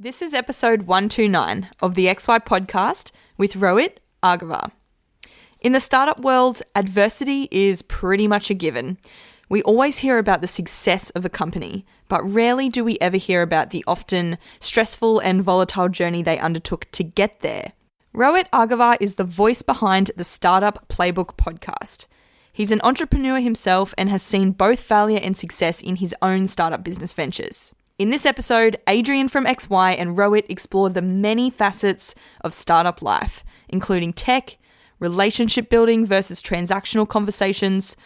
This is episode 129 of the XY podcast with Rohit Bhargava. In the startup world, adversity is pretty much a given. We always hear about the success of a company, but rarely do we ever hear about the often stressful and volatile journey they undertook to get there. Rohit Bhargava is the voice behind the Startup Playbook Podcast. He's an entrepreneur himself and has seen both failure and success in his own startup business ventures. In this episode, Adrian from XY and Rohit explore the many facets of startup life, including tech, relationship building versus transactional conversations,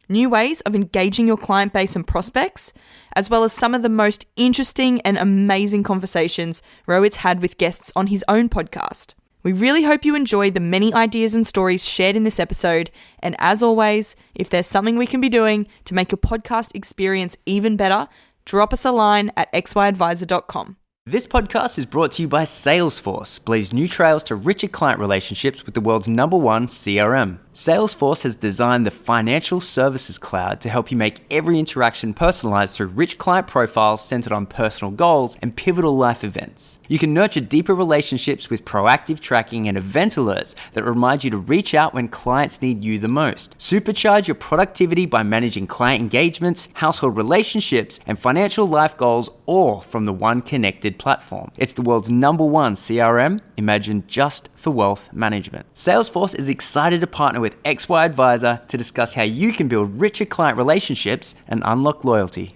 new ways of engaging your client base and prospects, as well as some of the most interesting and amazing conversations Rohit's had with guests on his own podcast. We really hope you enjoy the many ideas and stories shared in this episode, and as always, if there's something we can be doing to make your podcast experience even better, drop us a line at xyadvisor.com. This podcast is brought to you by Salesforce, blaze new trails to richer client relationships with the world's #1 CRM. Salesforce has designed the financial services cloud to help you make every interaction personalized through rich client profiles centered on personal goals and pivotal life events. You can nurture deeper relationships with proactive tracking and event alerts that remind you to reach out when clients need you the most. Supercharge your productivity by managing client engagements, household relationships, and financial life goals, all from the one connected platform. It's the world's #1 CRM, imagined just for wealth management. Salesforce is excited to partner with XY Advisor to discuss how you can build richer client relationships and unlock loyalty.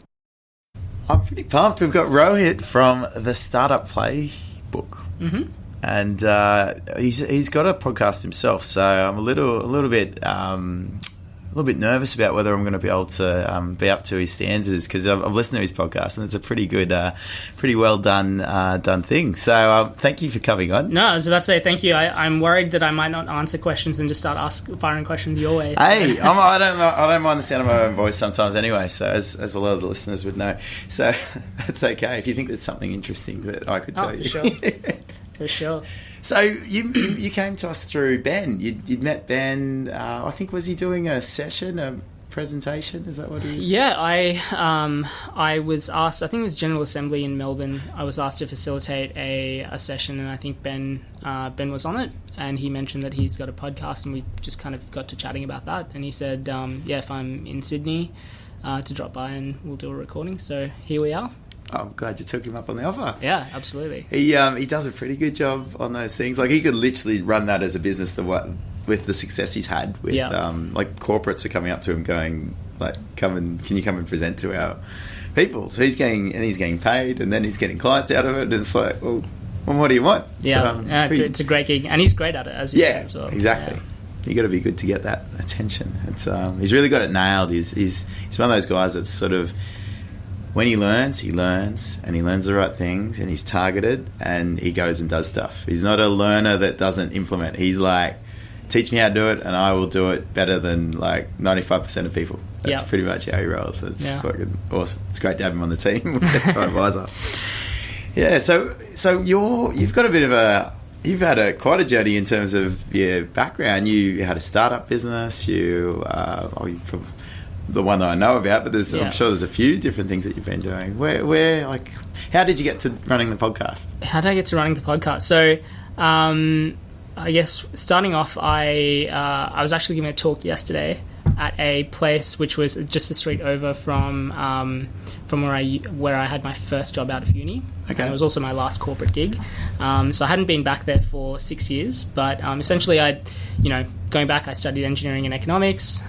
I'm pretty pumped. We've got Rohit from the Startup Playbook, and he's got a podcast himself. So I'm a little bit nervous about whether I'm going to be able to be up to his standards, because I've listened to his podcast and it's a pretty good, pretty well done thing. So thank you for coming on. No, I was about to say thank you. I'm worried that I might not answer questions and just start firing questions your way. So. Hey, I don't mind the sound of my own voice sometimes anyway, so as a lot of the listeners would know. So it's okay if you think there's something interesting that I could tell you. For sure. For sure. So you came to us through Ben. You'd met Ben. I think, was he doing a session, a presentation? Is that what he was? Yeah, I was asked. I think it was General Assembly in Melbourne. I was asked to facilitate a session, and I think Ben was on it. And he mentioned that he's got a podcast, and we just kind of got to chatting about that. And he said, if I'm in Sydney, to drop by and we'll do a recording. So here we are. I'm glad you took him up on the offer. Yeah, absolutely. He does a pretty good job on those things. Like, he could literally run that as a business with the success he's had with like corporates are coming up to him going like, can you come and present to our people? So he's getting paid, and then he's getting clients out of it, and it's like, well what do you want? Yeah, so, it's a great gig, and he's great at it as you said as well. Exactly. Yeah. You got to be good to get that attention. It's he's really got it nailed. He's one of those guys that's sort of, when he learns, and he learns the right things, and he's targeted, and he goes and does stuff. He's not a learner that doesn't implement. He's like, teach me how to do it, and I will do it better than like 95% of people. That's pretty much how he rolls. It's fucking awesome. It's great to have him on the team with XY Advisor. Yeah, so you've got a bit of you've had quite a journey in terms of your background. You had a startup business. You probably the one that I know about, but I'm sure there's a few different things that you've been doing. Where how did you get to running the podcast? How did I get to running the podcast? So, I guess starting off, I was actually giving a talk yesterday at a place which was just a street over from where I had my first job out of uni. Okay. And it was also my last corporate gig. So I hadn't been back there for 6 years, but essentially going back, I studied engineering and economics,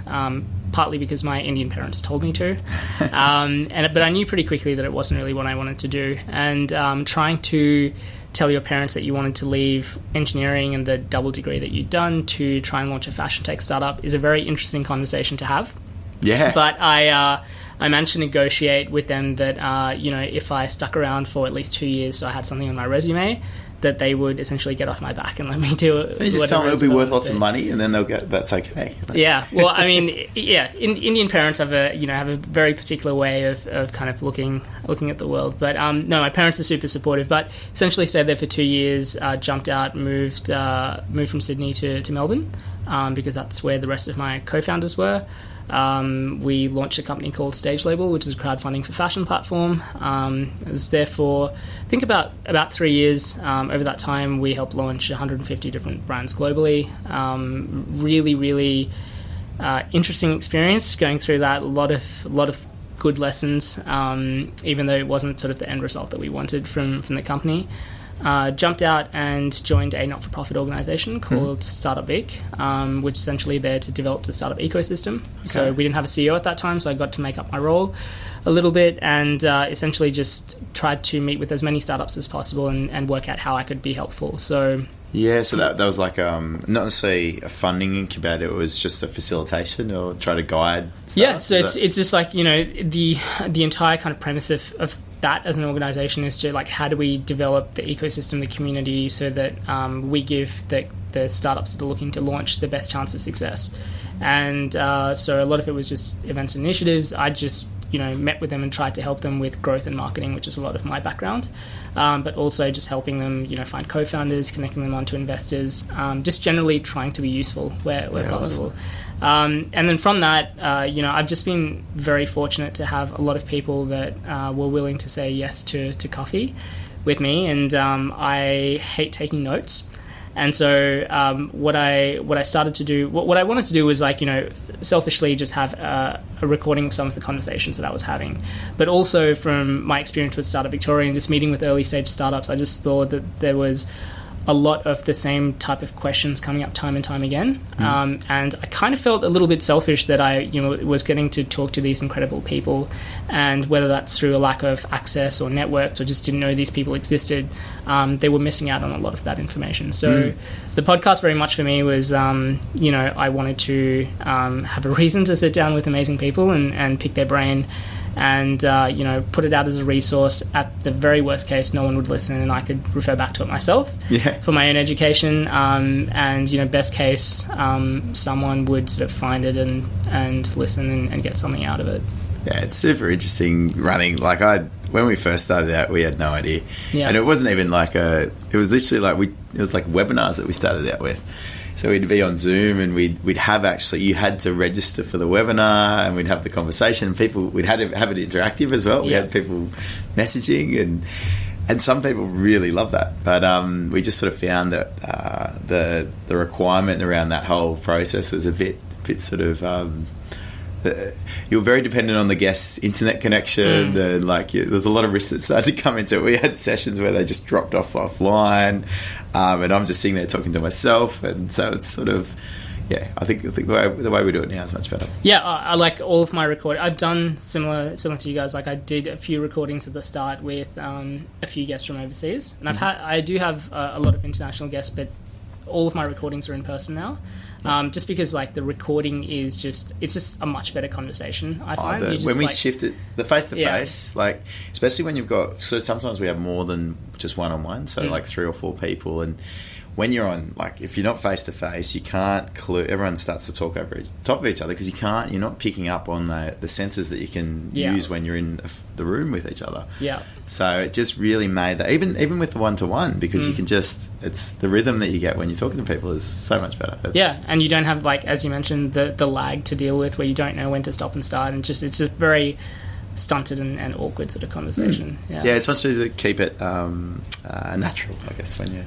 partly because my Indian parents told me to. But I knew pretty quickly that it wasn't really what I wanted to do. And trying to tell your parents that you wanted to leave engineering and the double degree that you'd done to try and launch a fashion tech startup is a very interesting conversation to have. Yeah. But I managed to negotiate with them that, if I stuck around for at least 2 years, so I had something on my resume, that they would essentially get off my back and let me do it. You just tell them it'll be worth lots of money, and then they'll get, that's okay. Yeah, well, I mean, Indian parents have a very particular way of kind of looking at the world. But no, my parents are super supportive. But essentially stayed there for 2 years, jumped out, moved from Sydney to Melbourne, because that's where the rest of my co-founders were. we launched a company called Stage Label, which is a crowdfunding for fashion platform. It was there for, I think, about 3 years. Over that time, we helped launch 150 different brands globally. Really, really interesting experience going through that. A lot of good lessons, even though it wasn't sort of the end result that we wanted from the company. Jumped out and joined a not-for-profit organisation called Startup Vic, which is essentially there to develop the startup ecosystem. Okay. So we didn't have a CEO at that time, so I got to make up my role a little bit and essentially just tried to meet with as many startups as possible and work out how I could be helpful. So yeah, so that was like not necessarily a funding incubator, it was just a facilitation or try to guide startups. Yeah, so it's just like, the entire kind of premise of that as an organisation is to, like, how do we develop the ecosystem, the community, so that we give the startups that are looking to launch the best chance of success. And so a lot of it was just events and initiatives. I just met with them and tried to help them with growth and marketing, which is a lot of my background, but also just helping them find co-founders, connecting them onto investors, just generally trying to be useful where possible. And then from that, I've just been very fortunate to have a lot of people that were willing to say yes to coffee with me, and I hate taking notes. And so what I started to do, what I wanted to do was, selfishly just have a recording of some of the conversations that I was having. But also from my experience with Startup Victoria and just meeting with early stage startups, I just thought that there was a lot of the same type of questions coming up time and time again. And I kind of felt a little bit selfish that I was getting to talk to these incredible people, and whether that's through a lack of access or networks or just didn't know these people existed, they were missing out on a lot of that information. So the podcast very much for me was, I wanted to have a reason to sit down with amazing people and pick their brain and put it out as a resource. At the very worst case, no one would listen and I could refer back to it myself for my own education, and best case, someone would sort of find it and listen and get something out of it. Yeah, it's super interesting running. When we first started out, we had no idea, and it wasn't even it was literally it was like webinars that we started out with. So we'd be on Zoom and we'd have you had to register for the webinar and we'd have the conversation. We'd have it interactive as well. We had people messaging and some people really love that. But we just sort of found that the requirement around that whole process was a bit sort of... you were very dependent on the guest's internet connection, and there's a lot of risks that started to come into it. We had sessions where they just dropped offline, and I'm just sitting there talking to myself, and so it's sort of, I think the way we do it now is much better. I like all of my recording. I've done similar to you guys. I did a few recordings at the start with a few guests from overseas, and I do have a lot of international guests, but all of my recordings are in person now. Just because the recording is just a much better conversation, I find. When we shifted the face-to-face, especially when you've got, so sometimes we have more than just one-on-one, so 3 or 4 people, and when you're on, if you're not face-to-face, you can't everyone starts to talk over top of each other because you're not picking up on the senses that you can use when you're in the room with each other. Yeah. So it just really made that, even with the one-to-one, because you can it's the rhythm that you get when you're talking to people is so much better. And you don't have, as you mentioned, the lag to deal with where you don't know when to stop and start, and it's a very stunted and awkward sort of conversation. It's much easier to keep it natural, I guess, when you...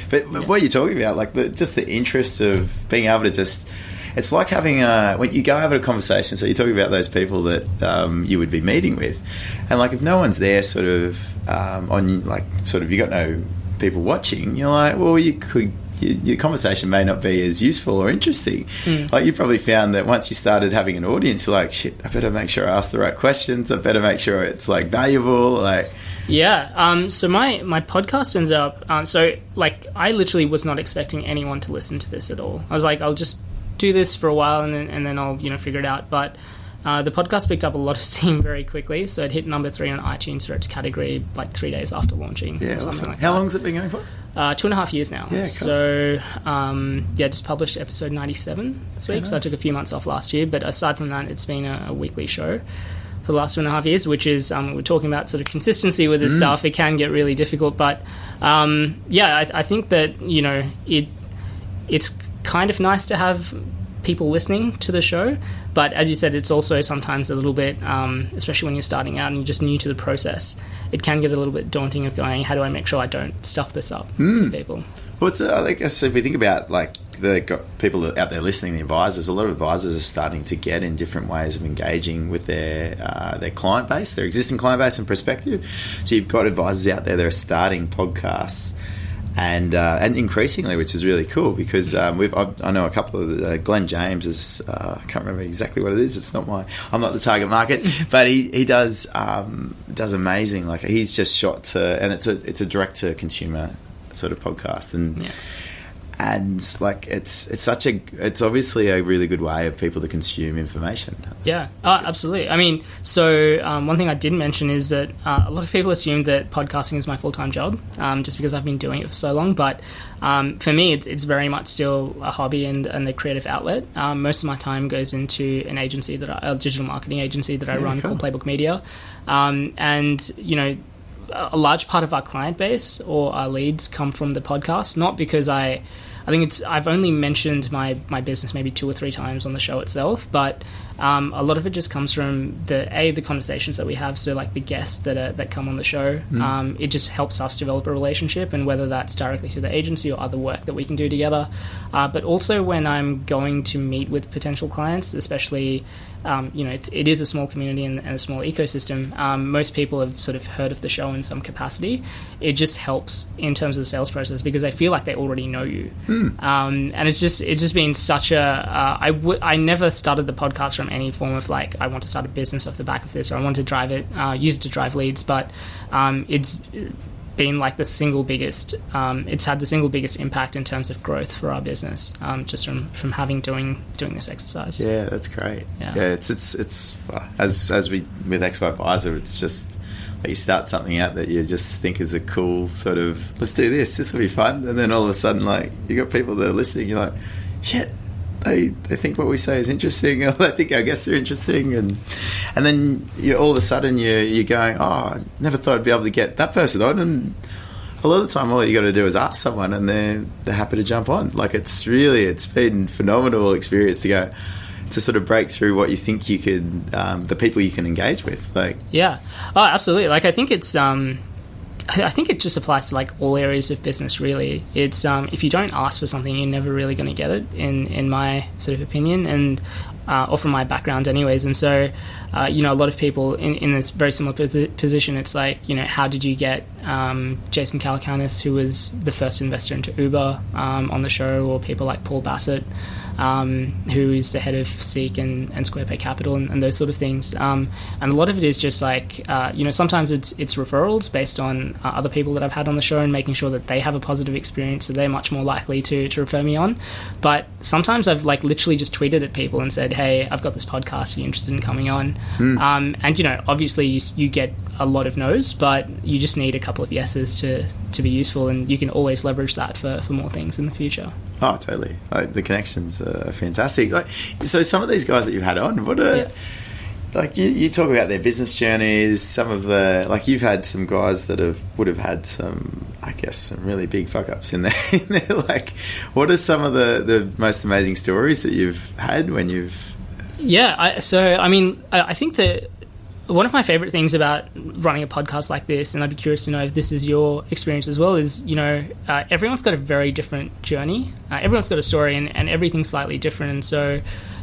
But what you're talking about, just the interest of being able to just... It's like having when you go have a conversation, so you're talking about those people that you would be meeting with, and if no one's there sort of you got no people watching, you're well, your conversation may not be as useful or interesting. You probably found that once you started having an audience, you're shit, I better make sure I ask the right questions, I better make sure it's valuable, so my podcast ended up I literally was not expecting anyone to listen to this at all. I was I'll just do this for a while and then I'll figure it out. But the podcast picked up a lot of steam very quickly, so it hit number 3 on iTunes for its category 3 days after launching. How long has it been going for? 2.5 years now. Cool. So just published episode 97 this week. So I took a few months off last year, but aside from that, it's been a weekly show for the last 2.5 years, which is we're talking about sort of consistency with this stuff. It can get really difficult, but I think that it's kind of nice to have people listening to the show. But as you said, it's also sometimes a little bit, especially when you're starting out and you're just new to the process, it can get a little bit daunting of going, how do I make sure I don't stuff this up for people? Well, I guess if we think about like the people out there listening, the advisors, a lot of advisors are starting to get in different ways of engaging with their client base, their existing client base and perspective. So you've got advisors out there that are starting podcasts, and increasingly, which is really cool, because I know a couple of Glenn James is I can't remember exactly what it is. It's not I'm not the target market, but he does amazing. Like he's just shot to, and it's a direct to consumer sort of podcast, and like it's obviously a really good way of people to consume information. Yeah, absolutely. I mean, so one thing I didn't mention is that a lot of people assume that podcasting is my full-time job, just because I've been doing it for so long. But for me, it's very much still a hobby and a creative outlet. Most of my time goes into an agency a digital marketing agency that I run called Playbook Media, and you know, a large part of our client base or our leads come from the podcast, not because I've only mentioned my business maybe 2 or 3 times on the show itself, but a lot of it just comes from the conversations that we have. So like the guests that come on the show, it just helps us develop a relationship, and whether that's directly through the agency or other work that we can do together. But also when I'm going to meet with potential clients, especially, it is a small community and a small ecosystem. Most people have sort of heard of the show in some capacity. It just helps in terms of the sales process because they feel like they already know you. And it's just been such I never started the podcast from any form of like, I want to start a business off the back of this, or I want to drive it, use it to drive leads. But it's been like the single biggest, it's had the single biggest impact in terms of growth for our business, just from doing this exercise. Yeah, that's great. Yeah, it's as we with XY Advisor, it's just like you start something out that you just think is a cool sort of, let's do this will be fun, and then all of a sudden, like, you got people that are listening, you're like, shit, they think what we say is interesting, or they think our guests are interesting, and then all of a sudden you're going, oh, I never thought I'd be able to get that person on, and a lot of the time all you got to do is ask someone and they're happy to jump on. Like it's been phenomenal experience to sort of break through what you think you could, the people you can engage with. Like, yeah, oh, absolutely. Like I think it's I think it just applies to like all areas of business, really. It's if you don't ask for something, you're never really going to get it, in my sort of opinion, and or from my background anyways. And so a lot of people in this very similar position, it's like, how did you get Jason Calacanis, who was the first investor into Uber, on the show, or people like Paul Bassett, who is the head of Seek and Square Pay Capital and those sort of things. And a lot of it is just like, sometimes it's referrals based on other people that I've had on the show and making sure that they have a positive experience, so they're much more likely to refer me on. But sometimes I've like literally just tweeted at people and said, hey, I've got this podcast, are you interested in coming on? And obviously you get a lot of no's, but you just need a couple of yeses to be useful, and you can always leverage that for more things in the future. Oh, totally. Like, the connections are fantastic. Like, so some of these guys that you've had on, like you talk about their business journeys, some of the, like, you've had some guys that would have had some, I guess, some really big fuck ups in there. Like, what are some of the most amazing stories that you've had when you've... Yeah, I think that one of my favorite things about running a podcast like this, and I'd be curious to know if this is your experience as well, is, everyone's got a very different journey. Everyone's got a story, and everything's slightly different. And so,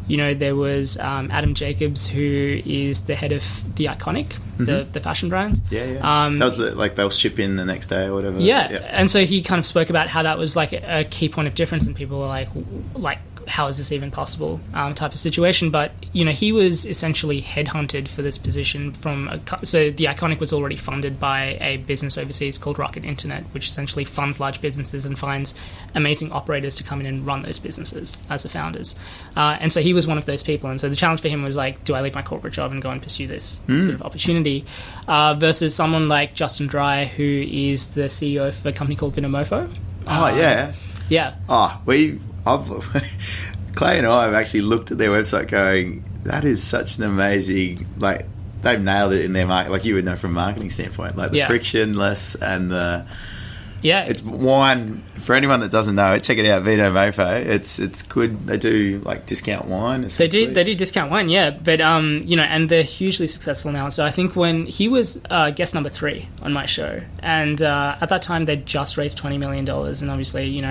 there was Adam Jacobs, who is the head of The Iconic, the fashion brand. Yeah. That was they'll ship in the next day or whatever. Yeah. And so he kind of spoke about how that was like a key point of difference, and people were like, how is this even possible, type of situation. But he was essentially headhunted for this position so The Iconic was already funded by a business overseas called Rocket Internet, which essentially funds large businesses and finds amazing operators to come in and run those businesses as the founders, and so he was one of those people. And so the challenge for him was like, do I leave my corporate job and go and pursue this sort of opportunity, versus someone like Justin Dry, who is the CEO of a company called Vinomofo. Clay and I have actually looked at their website going, that is such an amazing, like, they've nailed it in their market, like you would know from a marketing standpoint, like the frictionless and the Yeah. It's wine. For anyone that doesn't know it, check it out, Vino Mofo. It's good. They do like discount wine. They do discount wine, yeah. But and they're hugely successful now. So I think when he was guest number 3 on my show, and at that time they'd just raised $20 million, and obviously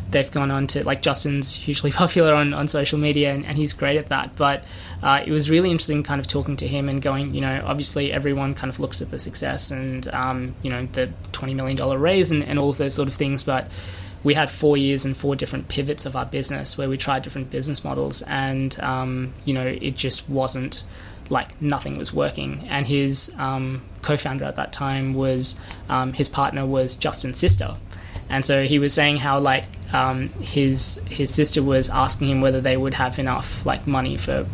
they've gone on to, like, Justin's hugely popular on social media, and he's great at that. But it was really interesting kind of talking to him and going, obviously everyone kind of looks at the success and, the $20 million raise and all of those sort of things. But we had 4 years and 4 different pivots of our business where we tried different business models, and, it just wasn't, like, nothing was working. And his co-founder at that time was, his partner was Justin's sister. And so he was saying how, like, his sister was asking him whether they would have enough, like, money for,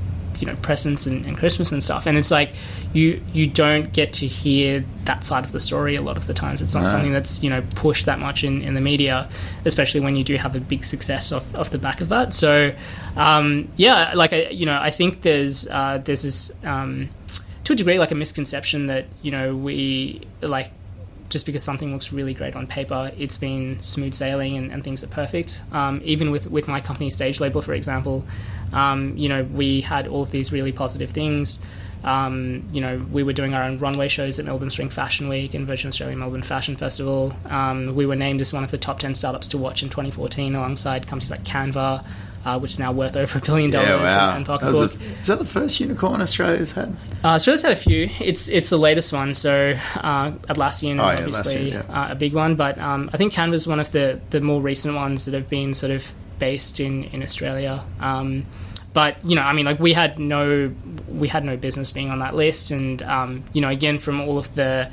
presents and Christmas and stuff. And it's like you don't get to hear that side of the story a lot of the times. It's not something that's pushed that much in the media, especially when you do have a big success off the back of that. So I think there's this to a degree, like, a misconception that we, like, just because something looks really great on paper, it's been smooth sailing and things are perfect. Even with my company Stage Label, for example, we had all of these really positive things. We were doing our own runway shows at Melbourne Spring Fashion Week and Virgin Australia Melbourne Fashion Festival. We were named as one of the top 10 startups to watch in 2014 alongside companies like Canva, which is now worth over $1 billion. And Pocketbook. Is that the first unicorn Australia's had? Australia's had a few. It's the latest one. So Atlassian is obviously a big one, but I think Canva is one of the more recent ones that have been sort of based in Australia. But we had no business being on that list, and again, from all of the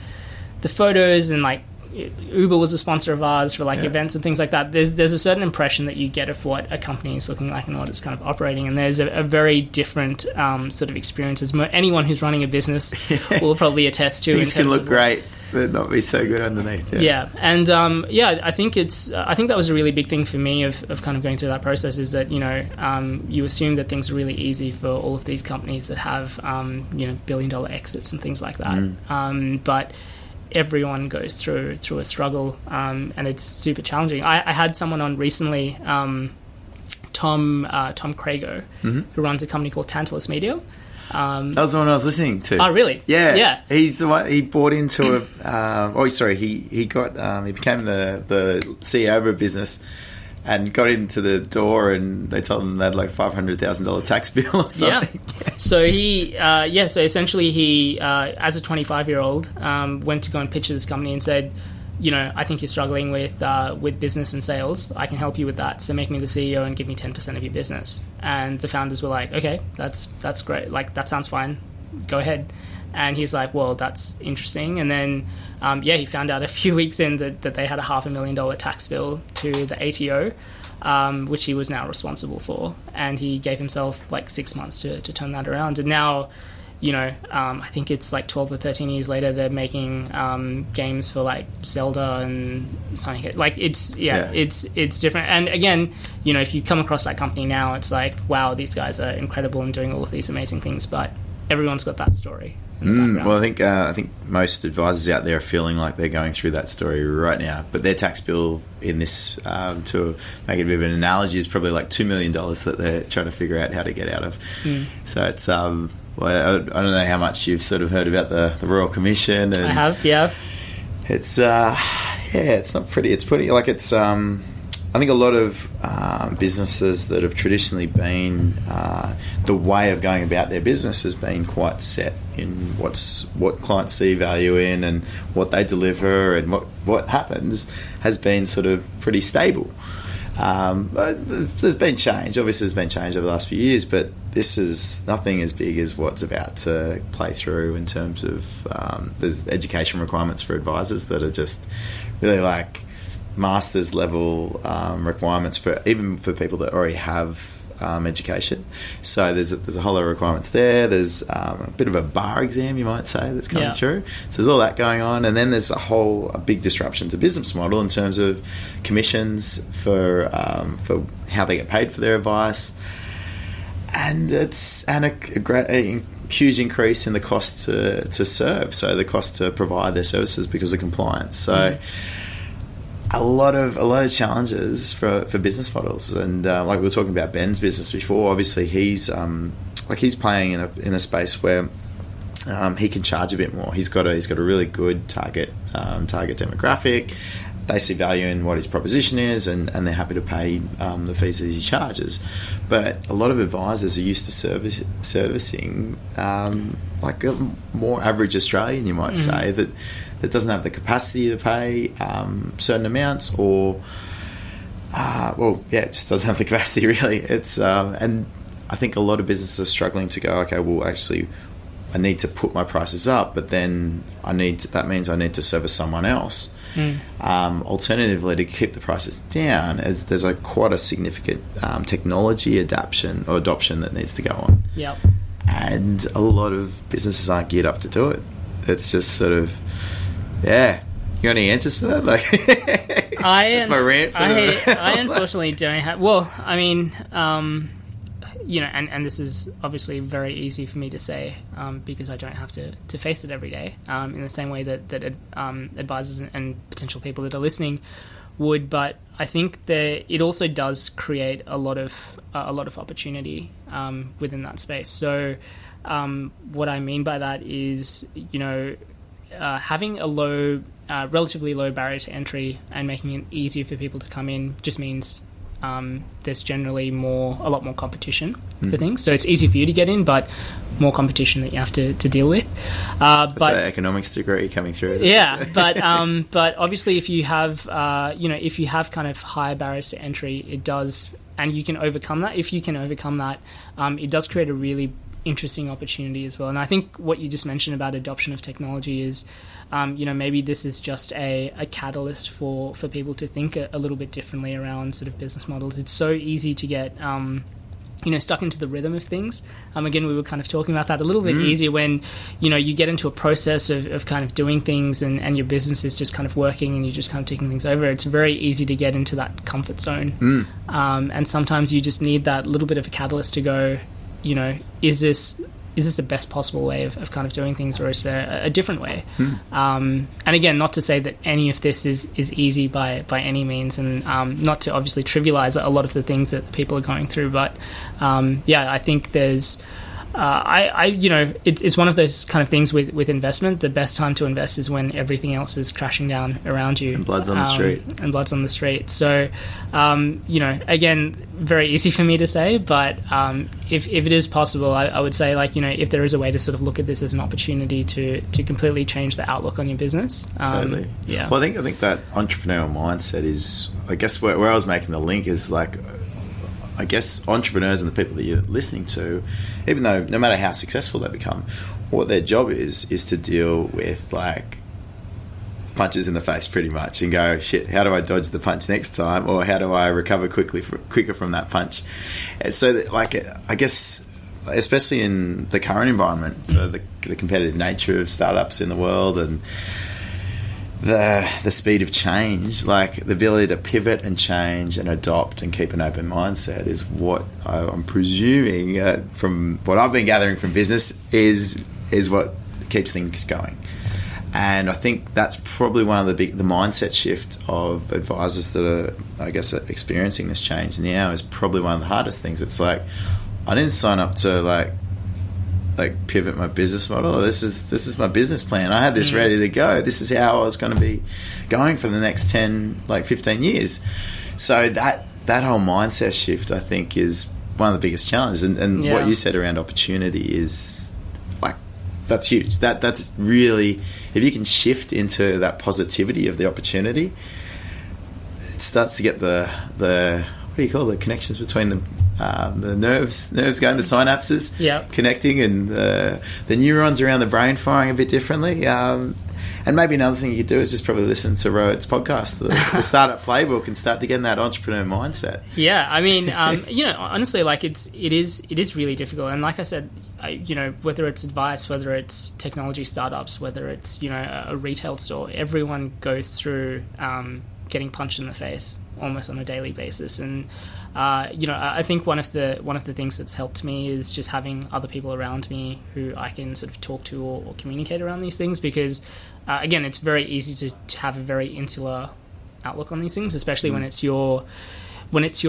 photos, and, like, Uber was a sponsor of ours for, like, events and things like that. There's a certain impression that you get of what a company is looking like and what it's kind of operating, and there's a very different sort of experiences. Anyone who's running a business will probably attest to. Things can look great, but not be so good underneath. And I think that was a really big thing for me of kind of going through that process, is that you assume that things are really easy for all of these companies that have $1 billion exits and things like that. But everyone goes through a struggle, and it's super challenging. I had someone on recently, Tom Crago, who runs a company called Tantalus Media. That was the one I was listening to. Oh, really? Yeah. He's the one. He bought into he became the CEO of a business and got into the door, and they told him they had like $500,000 tax bill or something. Yeah. So so essentially he, as a 25-year-old, went to go and pitch to this company and said, I think you're struggling with business and sales. I can help you with that. So make me the CEO and give me 10% of your business. And the founders were like, okay, that's great. Like, that sounds fine. Go ahead. And he's like, well, that's interesting. And then, he found out a few weeks in that they had a $500,000 tax bill to the ATO, which he was now responsible for. And he gave himself like 6 months to turn that around. And now, I think it's like 12 or 13 years later, they're making games for like Zelda and Sonic. Like, it's different. And again, if you come across that company now, it's like, wow, these guys are incredible and doing all of these amazing things. But everyone's got that story. Well, I think most advisors out there are feeling like they're going through that story right now. But their tax bill in this, to make it a bit of an analogy, is probably like $2 million that they're trying to figure out how to get out of. So it's I don't know how much you've sort of heard about the Royal Commission. And I have, yeah. It's it's not pretty. It's pretty like it's. I think a lot of businesses that have traditionally been the way of going about their business has been quite set in what clients see value in and what they deliver, and what happens has been sort of pretty stable. But there's been change. Obviously, there's been change over the last few years, but this is nothing as big as what's about to play through in terms of there's education requirements for advisors that are just really like master's level requirements for people that already have education. So there's a whole lot of requirements there. There's a bit of a bar exam, you might say, that's coming through. So there's all that going on, and then there's a big disruption to business model in terms of commissions for how they get paid for their advice, and a huge increase in the cost to serve. So the cost to provide their services because of compliance. So. a lot of challenges for business models, and like we were talking about Ben's business before. Obviously, he's playing in a space where he can charge a bit more. He's got a really good target demographic. They see value in what his proposition is, and they're happy to pay the fees that he charges. But a lot of advisors are used to servicing like a more average Australian, you might say, that doesn't have the capacity to pay certain amounts, or it just doesn't have the capacity really. It's and I think a lot of businesses are struggling to go, okay, well, actually, I need to put my prices up, but then that means I need to service someone else. Alternatively, to keep the prices down, there's quite a significant technology adoption that needs to go on. Yep. And a lot of businesses aren't geared up to do it. It's just sort of, yeah. You got any answers for that? That's my rant. I unfortunately don't have. Well, I mean, and this is obviously very easy for me to say because I don't have to face it every day in the same way that advisors and potential people that are listening would. But I think that it also does create a lot of opportunity within that space. So what I mean by that is, having a relatively low barrier to entry and making it easier for people to come in just means there's generally a lot more competition for things. So it's easy for you to get in, but more competition that you have to deal with. That's an economics degree coming through. Yeah, but obviously if you have kind of higher barriers to entry, it does, and you can overcome that. If you can overcome that, it does create a really interesting opportunity as well. And I think what you just mentioned about adoption of technology is, maybe this is just a catalyst for people to think a little bit differently around sort of business models. It's so easy to get, stuck into the rhythm of things. Again, we were kind of talking about that a little bit easier when, you get into a process of kind of doing things and your business is just kind of working and you're just kind of taking things over. It's very easy to get into that comfort zone. And sometimes you just need that little bit of a catalyst to go, is this the best possible way of kind of doing things, or is there a different way? And again, not to say that any of this is easy by any means, and not to obviously trivialize a lot of the things that people are going through, but I think there's it's one of those kind of things with investment. The best time to invest is when everything else is crashing down around you. And blood's on the street. So, again, very easy for me to say, but if it is possible, I would say, if there is a way to sort of look at this as an opportunity to completely change the outlook on your business. Totally. Yeah. Well, I think that entrepreneurial mindset is, I guess, where I was making the link is I guess entrepreneurs and the people that you're listening to, even though no matter how successful they become, what their job is to deal with punches in the face pretty much and go, shit, how do I dodge the punch next time, or how do I recover quicker from that punch? And so that, I guess, especially in the current environment for the competitive nature of startups in the world and the speed of change, the ability to pivot and change and adopt and keep an open mindset is what I'm presuming from what I've been gathering from business is what keeps things going. And I think that's probably one of the mindset shift of advisors that are, I guess, experiencing this change now is probably one of the hardest things. It's I didn't sign up to pivot my business model. This is my business plan. I had this ready to go. This is how I was going to be going for the next 10, 15 years. So that whole mindset shift, I think, is one of the biggest challenges. And what you said around opportunity is that's huge. That's really, if you can shift into that positivity of the opportunity, it starts to get the what do you call the connections between the nerves going, the synapses connecting, and the neurons around the brain firing a bit differently. And maybe another thing you could do is just probably listen to Rohit's podcast, the Startup Playbook, and start to get in that entrepreneur mindset. Yeah, I mean, honestly, it is really difficult. And like I said, whether it's advice, whether it's technology startups, whether it's a retail store, everyone goes through getting punched in the face almost on a daily basis. And I think one of the things that's helped me is just having other people around me who I can sort of talk to or communicate around these things, because again, it's very easy to have a very insular outlook on these things, especially when it's your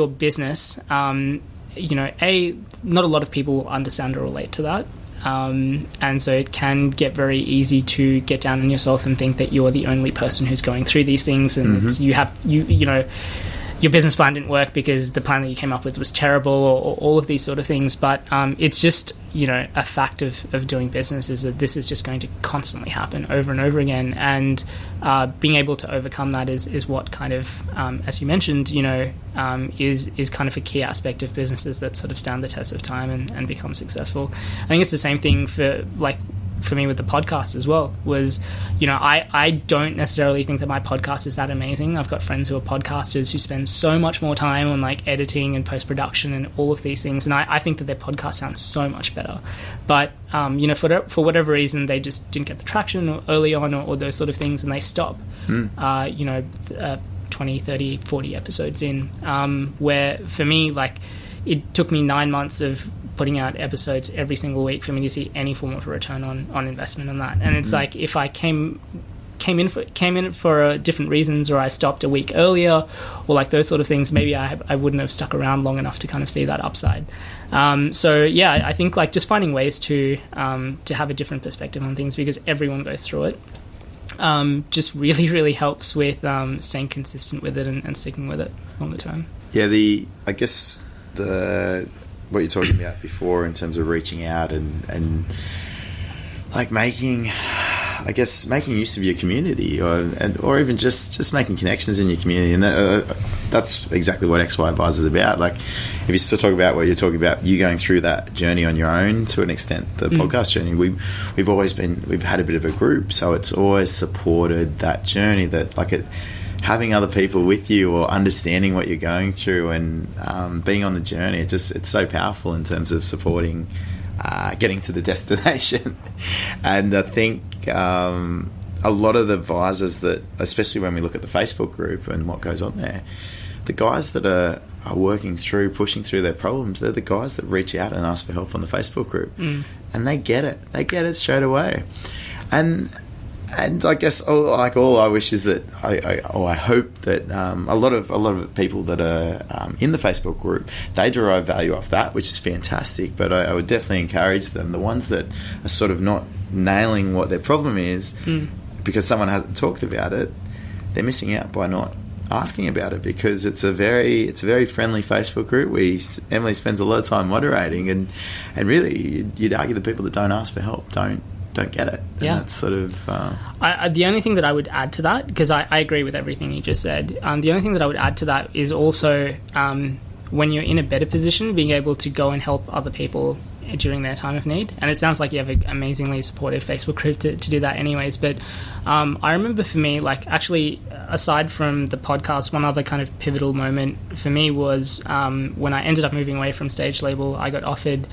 business. Not a lot of people understand or relate to that. And so it can get very easy to get down on yourself and think that you're the only person who's going through these things, and your business plan didn't work because the plan that you came up with was terrible, or all of these sort of things. But it's just, a fact of doing business is that this is just going to constantly happen over and over again. And being able to overcome that is what kind of, as you mentioned, is kind of a key aspect of businesses that sort of stand the test of time and become successful. I think it's the same thing for me with the podcast as well. Was, I don't necessarily think that my podcast is that amazing. I've got friends who are podcasters who spend so much more time on like editing and post-production and all of these things, and I think that their podcast sounds so much better. But for whatever reason, they just didn't get the traction early on, or those sort of things, and they stop 20, 30, 40 episodes in, where for me, like, it took me 9 months of putting out episodes every single week for me to see any form of a return on investment on that. And it's like, if I came in for different reasons, or I stopped a week earlier, or like those sort of things, maybe I wouldn't have stuck around long enough to kind of see that upside. I think like just finding ways to have a different perspective on things, because everyone goes through it, just really, really helps with staying consistent with it and sticking with it longer term. Yeah, what you're talking about before in terms of reaching out and like making use of your community, or even just making connections in your community, and that's exactly what XY Advisor is about. Like, if you still talk about what you're talking about, you going through that journey on your own to an extent, the podcast journey, we've had a bit of a group, so it's always supported that journey, that like having other people with you, or understanding what you're going through, and being on the journey, it's so powerful in terms of supporting getting to the destination. And I think a lot of the advisors that, especially when we look at the Facebook group and what goes on there, the guys that are working through, pushing through their problems, they're the guys that reach out and ask for help on the Facebook group, and they get it straight away. And I guess all I wish is that I hope that a lot of people that are in the Facebook group, they derive value off that, which is fantastic. But I would definitely encourage them, the ones that are sort of not nailing what their problem is, because someone hasn't talked about it, they're missing out by not asking about it, because it's a very friendly Facebook group. Emily spends a lot of time moderating, and really you'd argue the people that don't ask for help don't get it. And that's sort of the only thing that I would add to that, because I agree with everything you just said, the only thing that I would add to that is also when you're in a better position, being able to go and help other people during their time of need. And it sounds like you have an amazingly supportive Facebook group to do that anyways, but I remember for me, like, actually, aside from the podcast, one other kind of pivotal moment for me was when I ended up moving away from Stage Label. I got offered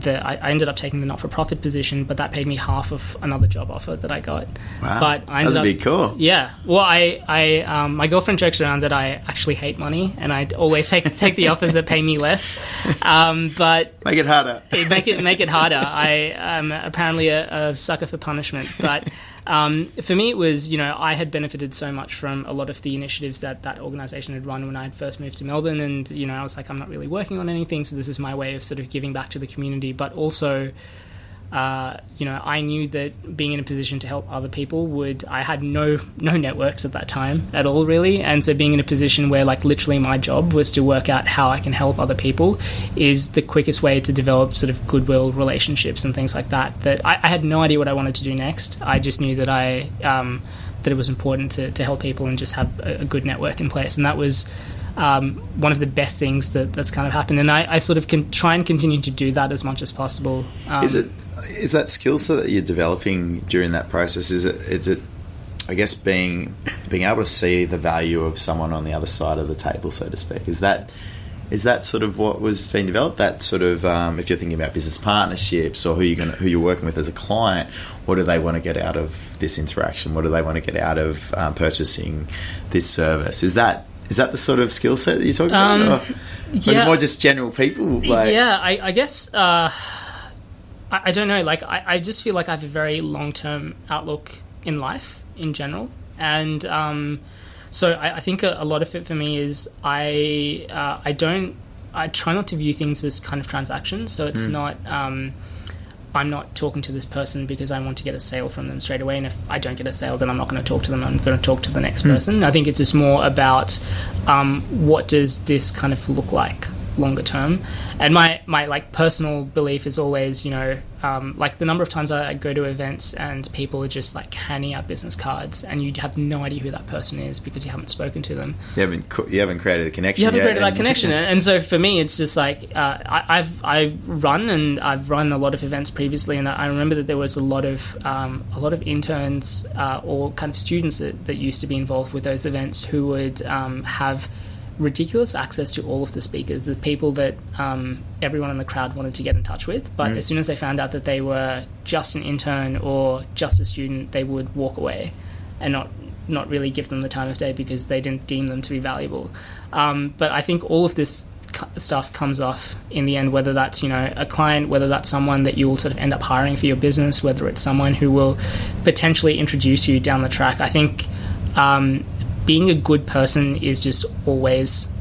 I ended up taking the not-for-profit position, but that paid me half of another job offer that I got. Wow, but I ended that's a big call. Yeah, well, I my girlfriend jokes around that I actually hate money, and I always take the offers that pay me less. But make it harder. Make it harder. I am apparently a sucker for punishment, but. For me, it was, I had benefited so much from a lot of the initiatives that organisation had run when I had first moved to Melbourne, and, I was like, I'm not really working on anything, so this is my way of sort of giving back to the community. But also, I knew that being in a position to help other people I had no networks at that time at all, really. And so being in a position where, like, literally my job was to work out how I can help other people is the quickest way to develop sort of goodwill relationships and things like that. That I had no idea what I wanted to do next. I just knew that that it was important to help people and just have a good network in place. And that was one of the best things that's kind of happened. And I sort of can try and continue to do that as much as possible. Is that skill set that you're developing during that process? Is it I guess being able to see the value of someone on the other side of the table, so to speak, is that sort of what was being developed? That sort of if you're thinking about business partnerships, or who you're working with as a client, what do they want to get out of this interaction? What do they want to get out of purchasing this service? Is that the sort of skill set that you're talking about? Or more just general people? I guess I don't know. Like, I just feel like I have a very long-term outlook in life in general. And So I think a lot of it for me is I try not to view things as kind of transactions. So it's not, I'm not talking to this person because I want to get a sale from them straight away. And if I don't get a sale, then I'm not going to talk to them. I'm going to talk to the next person. I think it's just more about what does this kind of look like longer term. And my like personal belief is always, like the number of times I go to events and people are just like handing out business cards and you have no idea who that person is because you haven't spoken to them. You haven't created a connection. You haven't created that connection. And so for me, it's just like I've run a lot of events previously, and I remember that there was a lot of interns or kind of students that used to be involved with those events who would have ridiculous access to all of the speakers, the people that everyone in the crowd wanted to get in touch with, but as soon as they found out that they were just an intern or just a student, they would walk away and not really give them the time of day because they didn't deem them to be valuable. But I think all of this stuff comes off in the end, whether that's a client, whether that's someone that you will sort of end up hiring for your business, whether it's someone who will potentially introduce you down the track. I think being a good person is just always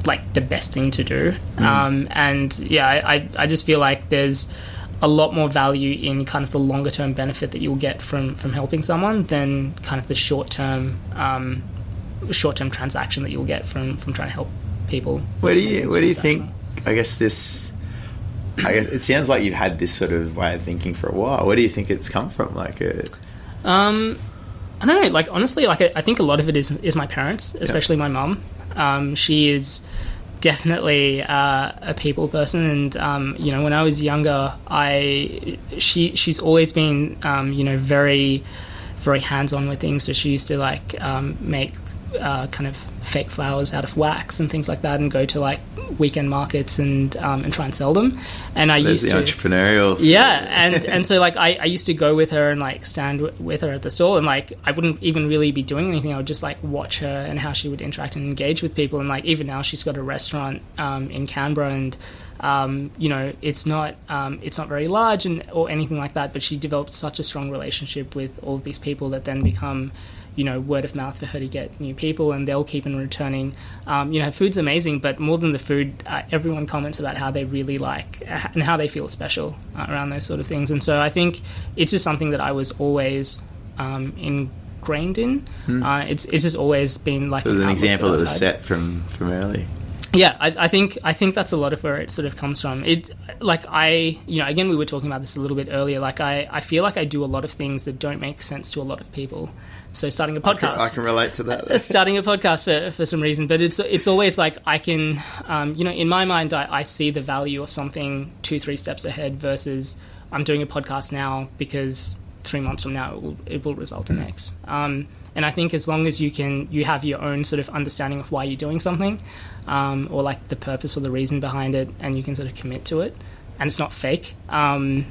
like the best thing to do. And yeah, I just feel like there's a lot more value in kind of the longer term benefit that you'll get from helping someone than kind of the short term transaction that you'll get from trying to help people. Where do you think, I guess it sounds like you've had this sort of way of thinking for a while. Where do you think it's come from? I don't know, like honestly, like I think a lot of it is my parents, especially my mum. She is definitely a people person, and when I was younger, she's always been very, very hands-on with things. So she used to like make kind of fake flowers out of wax and things like that, and go to like weekend markets and try and sell them. And There's the entrepreneurial side. And so like I used to go with her and like stand with her at the stall, and like I wouldn't even really be doing anything. I would just like watch her and how she would interact and engage with people. And like even now she's got a restaurant in Canberra, and it's not very large or anything like that, but she developed such a strong relationship with all of these people that then become word of mouth for her to get new people, and they'll keep on returning. Food's amazing, but more than the food, everyone comments about how they really like and how they feel special around those sort of things. And so I think it's just something that I was always ingrained in. It's just always been like... So there's an example that was set from early. Yeah, I think that's a lot of where it sort of comes from. It like again, we were talking about this a little bit earlier. Like I feel like I do a lot of things that don't make sense to a lot of people. So starting a podcast, I can relate to that. Starting a podcast for some reason, but it's always like I can, in my mind, I see the value of something 2-3 steps ahead versus I'm doing a podcast now because 3 months from now it will result in X. And I think as long as you have your own sort of understanding of why you're doing something, or like the purpose or the reason behind it, and you can sort of commit to it, and it's not fake. I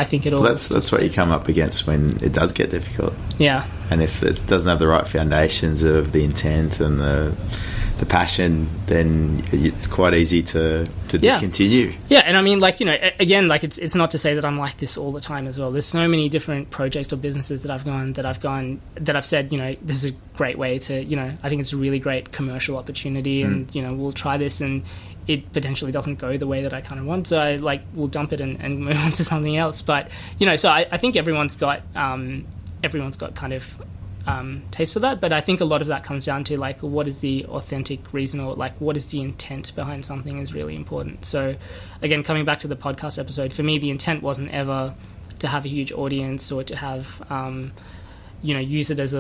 think it'll... Well, that's what you come up against when it does get difficult. Yeah. And if it doesn't have the right foundations of the intent and the passion, then it's quite easy to discontinue. Yeah, and I mean, like, again, like it's not to say that I'm like this all the time as well. There's so many different projects or businesses that I've said, this is a great way to, I think it's a really great commercial opportunity, and, we'll try this, and it potentially doesn't go the way that I kind of want, so I will dump it and move on to something else. But so I think everyone's got kind of taste for that, but I think a lot of that comes down to like what is the authentic reason, or like what is the intent behind something is really important. So again, coming back to the podcast episode, for me the intent wasn't ever to have a huge audience or to have use it as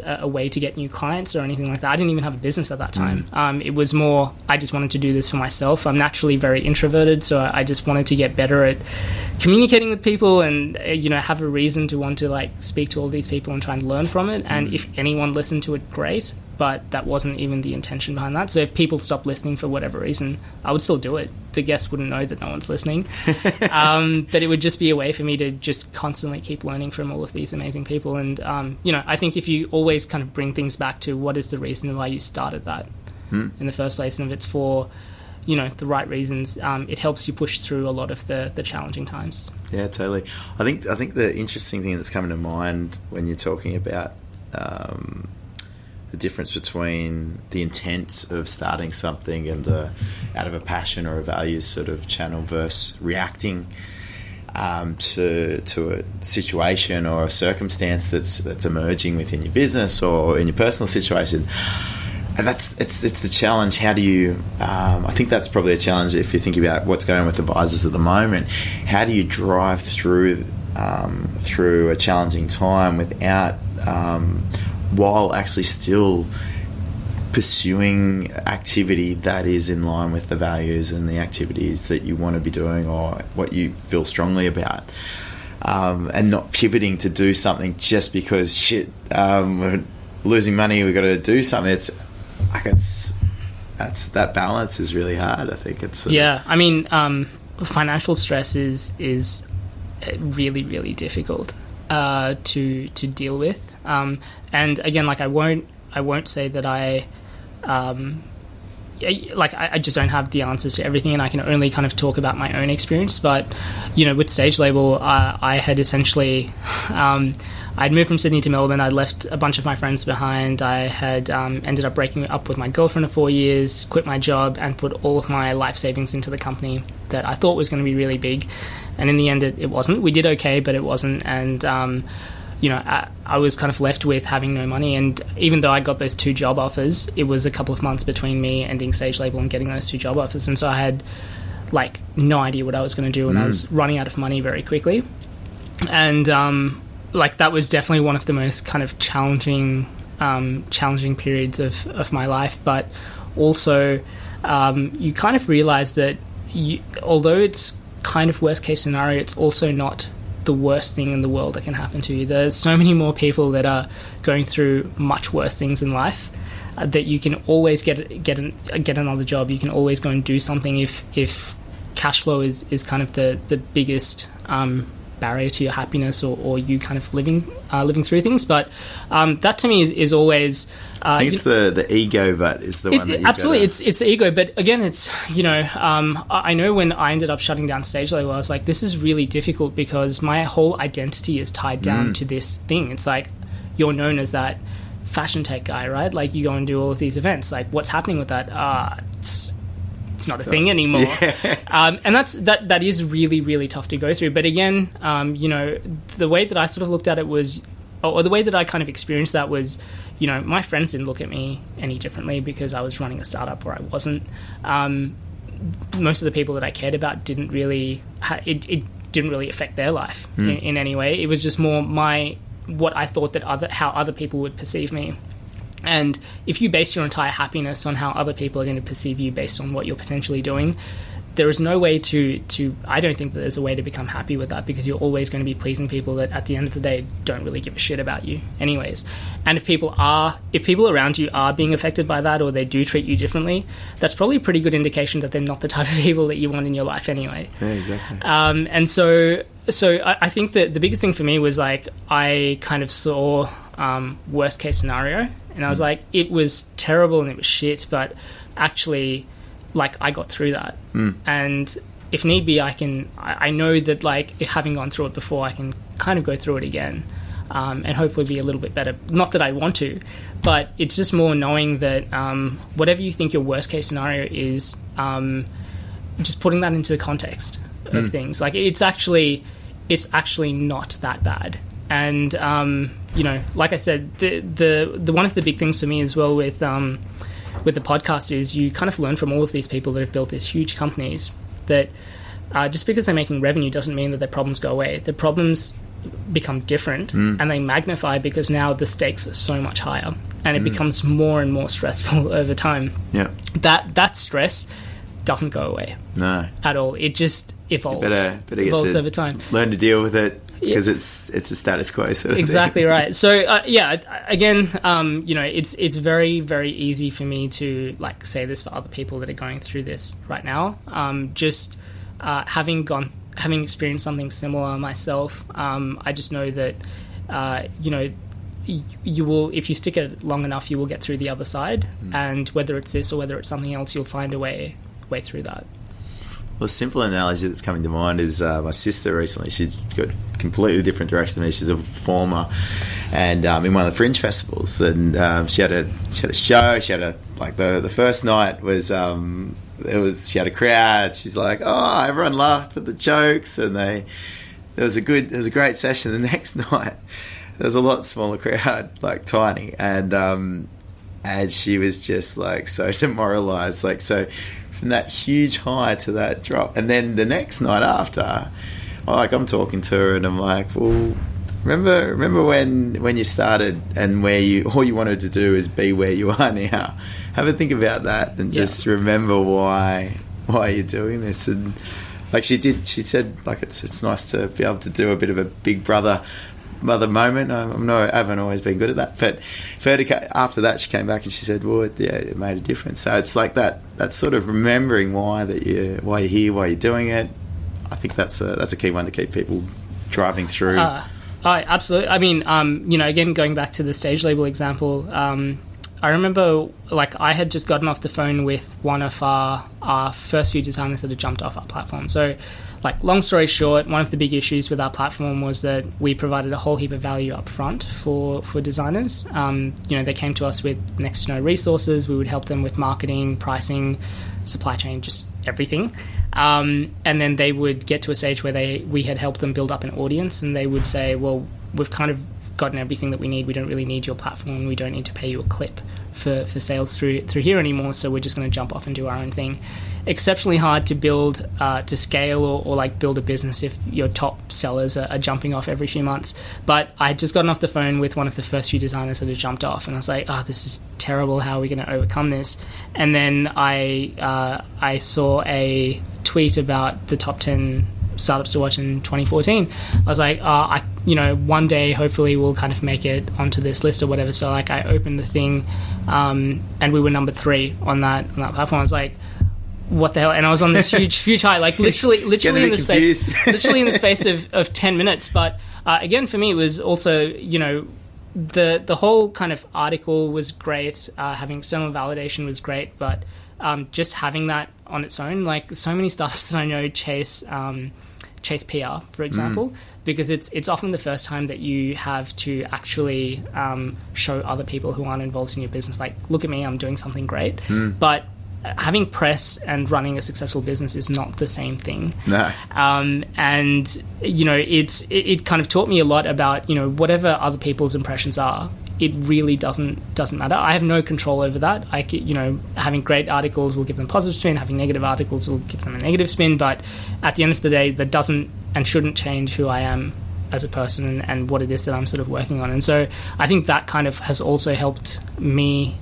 a way to get new clients or anything like that. I didn't even have a business at that time. It was more, I just wanted to do this for myself. I'm naturally very introverted, so I just wanted to get better at communicating with people and, have a reason to want to like speak to all these people and try and learn from it. And if anyone listened to it, great. But that wasn't even the intention behind that. So if people stopped listening for whatever reason, I would still do it. The guests wouldn't know that no one's listening. But it would just be a way for me to just constantly keep learning from all of these amazing people. And, I think if you always kind of bring things back to what is the reason why you started that in the first place, and if it's for, the right reasons, it helps you push through a lot of the challenging times. Yeah, totally. I think the interesting thing that's coming to mind when you're talking about the difference between the intent of starting something and out of a passion or a values sort of channel versus reacting to a situation or a circumstance that's emerging within your business or in your personal situation. And it's the challenge. How do you? I think that's probably a challenge if you're thinking about what's going on with advisors at the moment. How do you drive through a challenging time without, while actually still pursuing activity that is in line with the values and the activities that you want to be doing or what you feel strongly about, and not pivoting to do something just because we're losing money, we've got to do something. That balance is really hard. I think it's financial stress is really, really difficult to deal with, and again, like I won't say that I just don't have the answers to everything, and I can only kind of talk about my own experience. But with Stage Label, I had essentially I'd moved from Sydney to Melbourne. I'd left a bunch of my friends behind. I had ended up breaking up with my girlfriend of 4 years, quit my job, and put all of my life savings into the company that I thought was going to be really big. And in the end, it wasn't. We did okay, but it wasn't. And, I was kind of left with having no money. And even though I got those 2 job offers, it was a couple of months between me ending Stage Label and getting those 2 job offers. And so I had, no idea what I was going to do, and I was running out of money very quickly. And, that was definitely one of the most kind of challenging periods of my life. But also, you kind of realize that although it's kind of worst case scenario, it's also not the worst thing in the world that can happen to you. There's so many more people that are going through much worse things in life, that you can always get another job. You can always go and do something if cash flow is kind of the biggest barrier to your happiness or you kind of living through things. But that to me is always I think it's the ego, but is the one that absolutely it's the ego. But again, it's I know when I ended up shutting down Stage Label, I was like, this is really difficult because my whole identity is tied down to this thing. It's like you're known as that fashion tech guy, right? Like you go and do all of these events. Like what's happening with that? It's not a thing anymore. Yeah. And that is really, really tough to go through. But again, the way that I sort of looked at it was, or the way that I kind of experienced that was, my friends didn't look at me any differently because I was running a startup or I wasn't. Most of the people that I cared about didn't really, it didn't really affect their life in any way. It was just more what I thought that how other people would perceive me. And if you base your entire happiness on how other people are going to perceive you based on what you're potentially doing, there is no way to I don't think that there's a way to become happy with that, because you're always going to be pleasing people that at the end of the day don't really give a shit about you anyways. And if people around you are being affected by that, or they do treat you differently, that's probably a pretty good indication that they're not the type of people that you want in your life anyway. Yeah, exactly. And so I think that the biggest thing for me was like, I kind of saw worst case scenario, and I was like, it was terrible and it was shit, but actually, like, I got through that. And if need be, I know that, like, having gone through it before, I can kind of go through it again, and hopefully be a little bit better. Not that I want to, but it's just more knowing that whatever you think your worst case scenario is, just putting that into the context of things. Like, it's actually not that bad. And like I said, the one of the big things for me as well with the podcast is you kind of learn from all of these people that have built these huge companies that just because they're making revenue doesn't mean that their problems go away. The problems become different and they magnify because now the stakes are so much higher, and it becomes more and more stressful over time. Yeah, that stress doesn't go away. No, at all. It just evolves. You better evolves over time. Learn to deal with it. Because it's a status quo sort of exactly thing. Right. So again, it's very, very easy for me to like say this for other people that are going through this right now. Just having experienced something similar myself, I just know that you will, if you stick at it long enough, you will get through the other side. And whether it's this or whether it's something else, you'll find a way through that. Well, a simple analogy that's coming to mind is my sister recently. She's got a completely different direction to me. She's a performer, and in one of the Fringe festivals, and she had a show. She had the first night was she had a crowd. She's like, oh, everyone laughed at the jokes, and there was a great session. The next night, there was a lot smaller crowd, like tiny, and she was just like so demoralised, like so. From that huge high to that drop. And then the next night after, I'm talking to her and I'm like, well, remember when you started and all you wanted to do is be where you are now. Have a think about that and just remember why you're doing this. And like she said, like it's nice to be able to do a bit of a big brother mother moment. I haven't always been good at that, but after that she came back and she said, well, it made a difference. So it's like that sort of remembering why you're here, why you're doing it. I think that's a key one to keep people driving through. Absolutely. I mean, again, going back to the stage label example, I remember I had just gotten off the phone with one of our first few designers that had jumped off our platform. So long story short, one of the big issues with our platform was that we provided a whole heap of value up front for designers. They came to us with next to no resources. We would help them with marketing, pricing, supply chain, just everything. And then they would get to a stage where we had helped them build up an audience, and they would say, well, we've kind of gotten everything that we need. We don't really need your platform. We don't need to pay you a clip for sales through here anymore, so we're just going to jump off and do our own thing. Exceptionally hard to build, to scale or build a business if your top sellers are jumping off every few months. But I had just gotten off the phone with one of the first few designers that had jumped off, and I was like, this is terrible. How are we going to overcome this? And then I saw a tweet about the top 10 startups to watch in 2014. I was like, one day hopefully we'll kind of make it onto this list or whatever. So I opened the thing, and we were number 3 on that platform. I was like, what the hell? And I was on this huge high, literally in the space of 10 minutes. But again, for me, it was also, the whole kind of article was great. Having external validation was great, but just having that on its own, so many startups that I know chase PR, for example, because it's often the first time that you have to actually show other people who aren't involved in your business, look at me, I'm doing something great. But having press and running a successful business is not the same thing. No. And it kind of taught me a lot about whatever other people's impressions are, it really doesn't matter. I have no control over that. Having great articles will give them a positive spin, having negative articles will give them a negative spin, but at the end of the day, that doesn't and shouldn't change who I am as a person and what it is that I'm sort of working on. And so I think that kind of has also helped me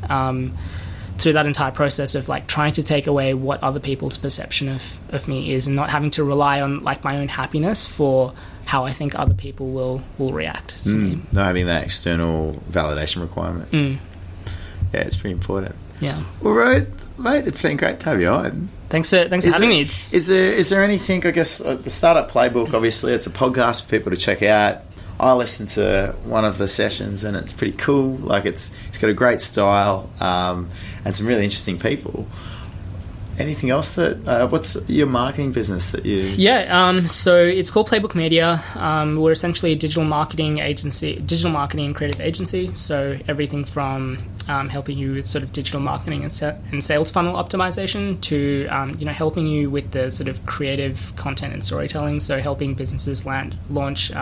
through that entire process of trying to take away what other people's perception of me is, and not having to rely on my own happiness for how I think other people will react to me. Not having that external validation requirement. Yeah, it's pretty important. Yeah. Well, Rohit, mate, it's been great to have you on. Thanks for having me. Is there anything, I guess, the Startup Playbook, obviously, it's a podcast for people to check out. I listened to one of the sessions and it's pretty cool. It's got a great style and some really interesting people. Anything else that what's your marketing business that you? So it's called Playbook Media. We're essentially a digital marketing and creative agency. So everything from helping you with sort of digital marketing and sales funnel optimization to helping you with the sort of creative content and storytelling. So helping businesses launch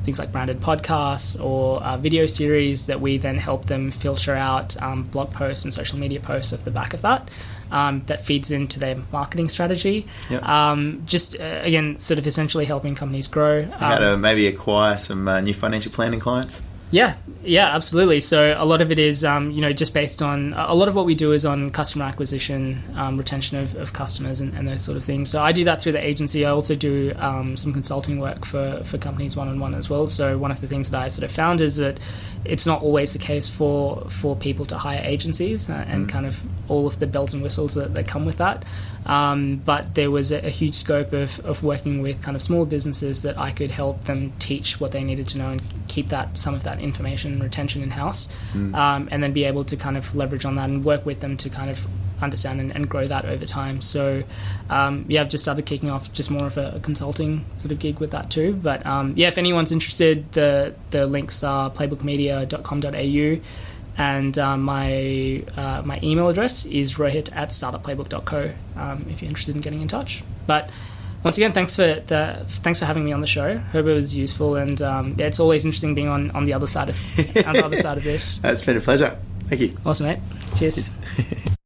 things like branded podcasts or video series that we then help them filter out blog posts and social media posts off the back of that. That feeds into their marketing strategy. Yep. Again, sort of essentially helping companies grow. How to maybe acquire some new financial planning clients? Yeah, absolutely. So a lot of it is, just based on, a lot of what we do is on customer acquisition, retention of customers and those sort of things. So I do that through the agency. I also do some consulting work for companies one-on-one as well. So one of the things that I sort of found is that it's not always the case for people to hire agencies and kind of all of the bells and whistles that come with that. But there was a huge scope of working with kind of small businesses that I could help them teach what they needed to know and keep some of that information retention in-house, and then be able to kind of leverage on that and work with them to kind of understand and grow that over time. So I've just started kicking off just more of a consulting sort of gig with that too. But if anyone's interested, the links are playbookmedia.com.au, and my email address is rohit@startupplaybook.co if you're interested in getting in touch. But once again, thanks for having me on the show. Hope it was useful, and it's always interesting being on the other side of this. It's been a pleasure. Thank you. Awesome, mate. Cheers.